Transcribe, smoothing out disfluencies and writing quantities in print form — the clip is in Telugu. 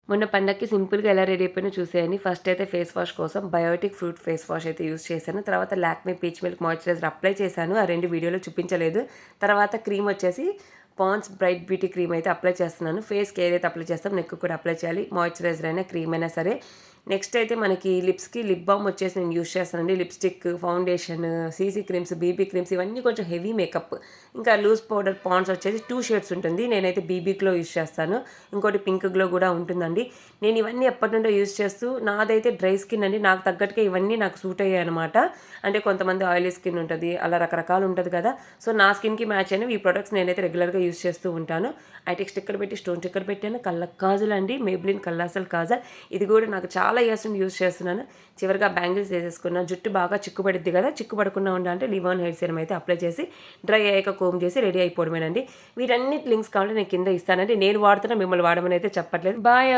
మొన్న పండగకి సింపుల్‌గా ఎలా రెడీ అయిపోయానో చూసేయండి. ఫస్ట్ అయితే ఫేస్ వాష్ కోసం బయోటిక్ ఫ్రూట్ ఫేస్ వాష్ అయితే యూజ్ చేశాను. తర్వాత Lakme peach milk moisturiser apply చేశాను. ఆ 2 వీడియోలో చూపించలేదు. తర్వాత క్రీమ్ వచ్చేసి పాండ్స్ బ్రైట్ బ్యూటీ క్రీమ్ అయితే అప్లై చేస్తున్నాను. ఫేస్‌కి ఏదైతే అప్లై చేస్తామో నెక్‌కి కూడా అప్లై చేయాలి. మాయిశ్చరైజర్ అయినా, క్రీమ్ అయినా సరే. నెక్స్ట్ అయితే మనకి లిప్స్‌కి లిప్ బామ్ వచ్చేసి నేను యూజ్ చేస్తానండి. Lipstick, foundation, CC creams, BB creams ఇవన్నీ కొంచెం హెవీ మేకప్. ఇంకా లూజ్ పౌడర్ పాండ్స్ వచ్చేసి 2 షేడ్స్ ఉంటుంది. నేనైతే బీబీ గ్లో యూజ్ చేస్తాను. ఇంకోటి పింక్ గ్లో కూడా ఉంటుందండి. నేను ఇవన్నీ ఎప్పటి నుండో యూజ్ చేస్తూ నాదైతే డ్రై స్కిన్ అండి. నాకు తగ్గట్టుగా ఇవన్నీ నాకు సూట్ అయ్యాయనమాట. అంటే కొంతమంది ఆయిలీ స్కిన్ ఉంటది. అలా రకరకాలు ఉంటది కదా! సో, నా స్కిన్‌కి మ్యాచ్ అయినవి ఈ ప్రొడక్ట్స్ నేనైతే రెగ్యులర్‌గా యూజ్ చేస్తూ ఉంటాను. ఐటెక్ స్టిక్కర్ పెట్టి స్టోన్ స్టిక్కర్ పెట్టాను. కళ్ళకి కాజలండి. మేబ్లిన్ కల్లాసల్ కాజల్. ఇది కూడా నాకు చాలా ఇయర్స్ నుండి యూజ్ చేస్తున్నాను. చివరిగా బ్యాంగిల్స్ ఏసేసుకున్నాను. జుట్టు బాగా చిక్కు పడిద్ది కదా! చిక్కు పడకుండా ఉండాలంటే లివాన్ హెయిర్ సీరమ్ అయితే అప్లై చేసి డ్రై అయ్యాక కోంబ్ చేసి రెడీ అయిపోవడమేనండి. వీటన్నిటి లింక్స్ కావాలంటే నేను కింద ఇస్తానండి. నేను వాడుతున్నా మిమ్మల్ని వాడమని అయితే చెప్పట్లేదు. బాయ్.